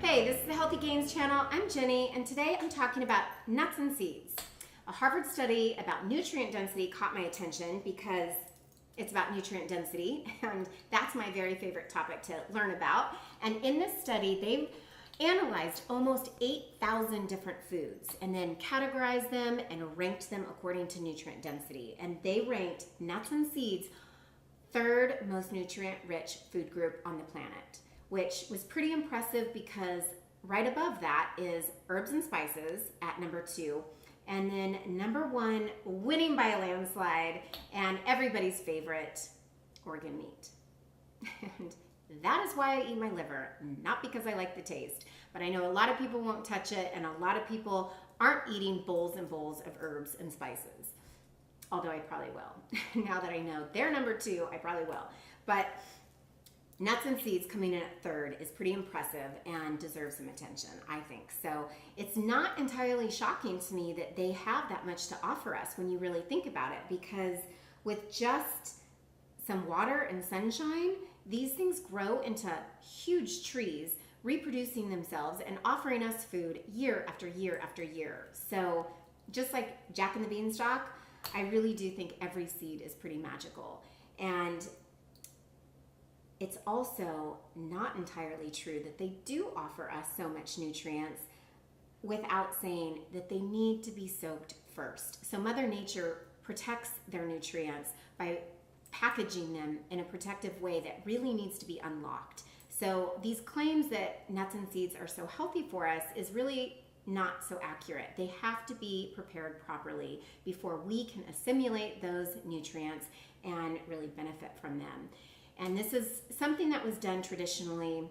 Hey, this is the Healthy Gains channel. I'm Jenny, and today I'm talking about nuts and seeds. A Harvard study about nutrient density caught my attention because it's about nutrient density, and that's my very favorite topic to learn about. And in this study, they've analyzed almost 8,000 different foods and then categorized them and ranked them according to nutrient density. And they ranked nuts and seeds third most nutrient-rich food group on the planet, which was pretty impressive because right above that is herbs and spices at number 2. And then number 1, winning by a landslide, and everybody's favorite, organ meat. And that is why I eat my liver, not because I like the taste. But I know a lot of people won't touch it, and a lot of people aren't eating bowls and bowls of herbs and spices. Although I probably will. Now that I know they're number 2, I probably will. But nuts and seeds coming in at third is pretty impressive and deserves some attention, I think. So it's not entirely shocking to me that they have that much to offer us when you really think about it, because with just some water and sunshine, these things grow into huge trees, reproducing themselves and offering us food year after year after year. So just like Jack and the Beanstalk, I really do think every seed is pretty magical. And it's also not entirely true that they do offer us so much nutrients without saying that they need to be soaked first. So Mother Nature protects their nutrients by packaging them in a protective way that really needs to be unlocked. So these claims that nuts and seeds are so healthy for us is really not so accurate. They have to be prepared properly before we can assimilate those nutrients and really benefit from them. And this is something that was done traditionally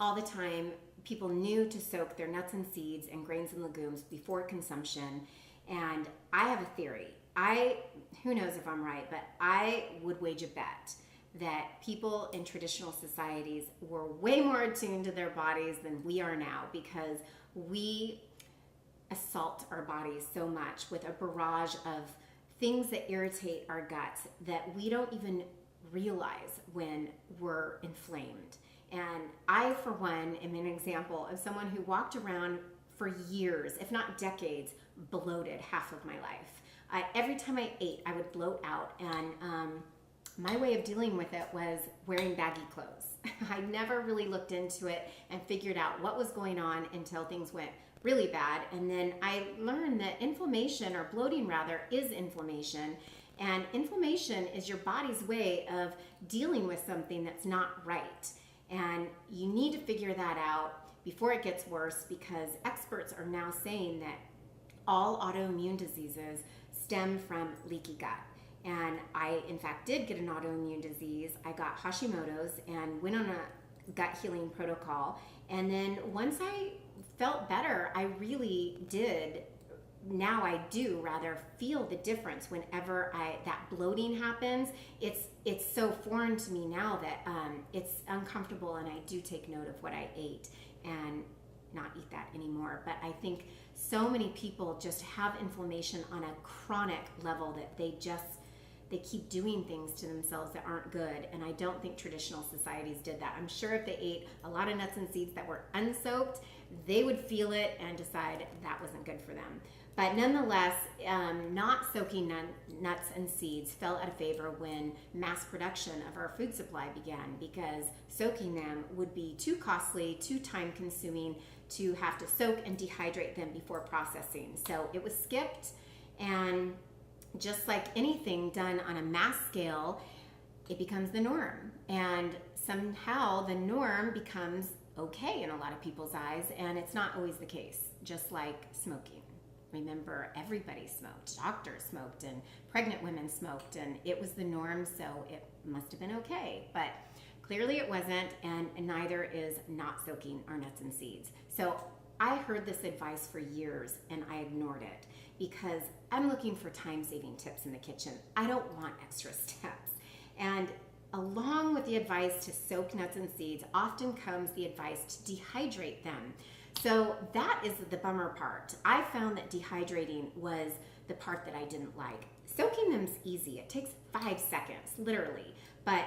all the time. People knew to soak their nuts and seeds and grains and legumes before consumption. And I have a theory. Who knows if I'm right, but I would wage a bet that people in traditional societies were way more attuned to their bodies than we are now, because we assault our bodies so much with a barrage of things that irritate our guts that we don't even realize when we're inflamed. And I, for one, am an example of someone who walked around for years, if not decades, bloated half of my life. Every time I ate, I would bloat out, and my way of dealing with it was wearing baggy clothes. I never really looked into it and figured out what was going on until things went really bad. And then I learned that inflammation, or bloating rather, is inflammation. And inflammation is your body's way of dealing with something that's not right. And you need to figure that out before it gets worse, because experts are now saying that all autoimmune diseases stem from leaky gut. And I, in fact, did get an autoimmune disease. I got Hashimoto's and went on a gut healing protocol. And then once I felt better, I really did. Now I do rather feel the difference whenever that bloating happens. It's so foreign to me now that it's uncomfortable, and I do take note of what I ate and not eat that anymore. But I think so many people just have inflammation on a chronic level that they keep doing things to themselves that aren't good. And I don't think traditional societies did that. I'm sure if they ate a lot of nuts and seeds that were unsoaked, they would feel it and decide that wasn't good for them. But nonetheless, not soaking nuts and seeds fell out of favor when mass production of our food supply began, because soaking them would be too costly, too time consuming to have to soak and dehydrate them before processing. So it was skipped, and just like anything done on a mass scale, it becomes the norm. And somehow the norm becomes okay in a lot of people's eyes, and it's not always the case, just like smoking. Remember, everybody smoked. Doctors smoked, and pregnant women smoked, and it was the norm, so it must have been okay. But clearly it wasn't, and neither is not soaking our nuts and seeds. So I heard this advice for years, and I ignored it because I'm looking for time-saving tips in the kitchen. I don't want extra steps. And along with the advice to soak nuts and seeds often comes the advice to dehydrate them. So that is the bummer part. I found that dehydrating was the part that I didn't like. Soaking them's easy. It takes 5 seconds, literally. But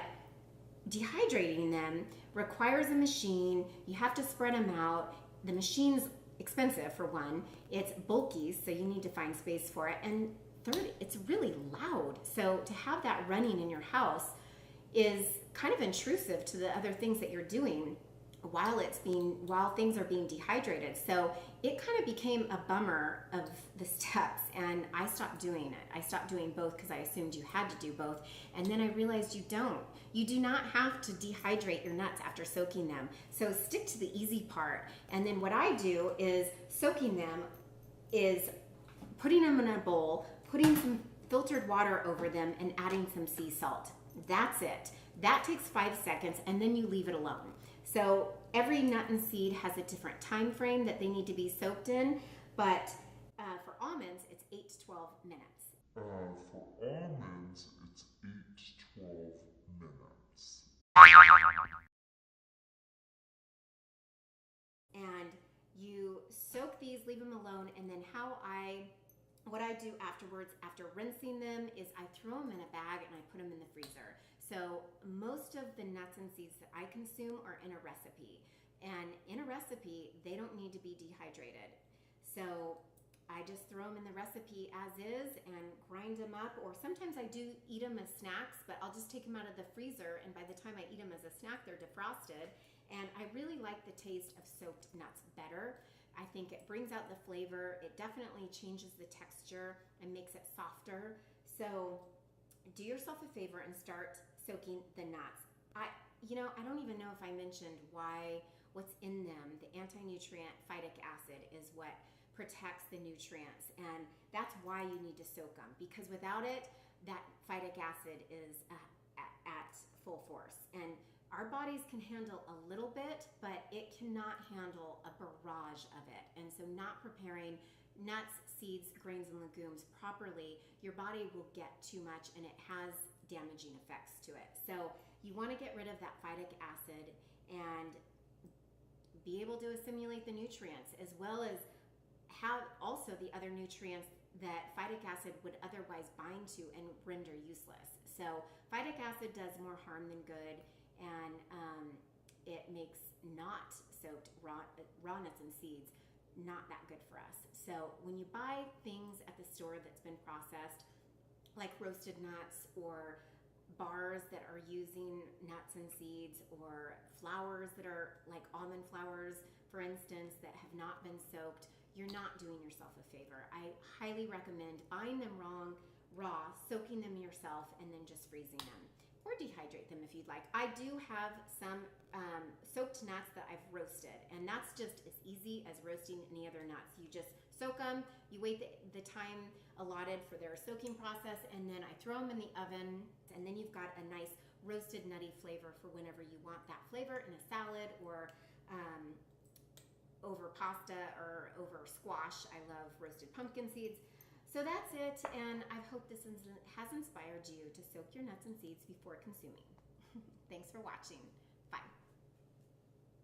dehydrating them requires a machine. You have to spread them out. The machine's expensive for one. It's bulky, so you need to find space for it. And third, it's really loud. So to have that running in your house is kind of intrusive to the other things that you're doing while things are being dehydrated. So it kind of became a bummer of the steps, and I stopped doing it. I stopped doing both because I assumed you had to do both, and then I realized you don't. You do not have to dehydrate your nuts after soaking them. So stick to the easy part. And then what I do is soaking them is putting them in a bowl, putting some filtered water over them, and adding some sea salt. That's it. That takes 5 seconds, and then you leave it alone. So every nut and seed has a different time frame that they need to be soaked in, but for almonds, it's 8 to 12 minutes. For almonds, it's 8 to 12 minutes. And you soak these, leave them alone, and then what I do afterwards, after rinsing them, is I throw them in a bag and I put them in the freezer. So most of the nuts and seeds that I consume are in a recipe. And in a recipe, they don't need to be dehydrated. So I just throw them in the recipe as is and grind them up. Or sometimes I do eat them as snacks, but I'll just take them out of the freezer, and by the time I eat them as a snack, they're defrosted. And I really like the taste of soaked nuts better. I think it brings out the flavor. It definitely changes the texture and makes it softer. So do yourself a favor and start soaking the nuts. I don't even know if I mentioned what's in them. The anti-nutrient phytic acid is what protects the nutrients, and that's why you need to soak them, because without it, that phytic acid is at full force. And our bodies can handle a little bit, but it cannot handle a barrage of it. And so not preparing nuts, seeds, grains, and legumes properly, your body will get too much, and it has damaging effects to it. So you want to get rid of that phytic acid and be able to assimilate the nutrients, as well as have also the other nutrients that phytic acid would otherwise bind to and render useless. So phytic acid does more harm than good, and it makes not soaked raw nuts and seeds not that good for us. So when you buy things at the store that's been processed, like roasted nuts or bars that are using nuts and seeds, or flours that are like almond flours, for instance, that have not been soaked, you're not doing yourself a favor. I highly recommend buying them raw, soaking them yourself, and then just freezing them. Or dehydrate them if you'd like. I do have some soaked nuts that I've roasted, and that's just as easy as roasting any other nuts. You just soak them, you wait the time allotted for their soaking process, and then I throw them in the oven, and then you've got a nice roasted nutty flavor for whenever you want that flavor in a salad, or over pasta, or over squash. I love roasted pumpkin seeds. So that's it, and I hope this has inspired you to soak your nuts and seeds before consuming. Thanks for watching.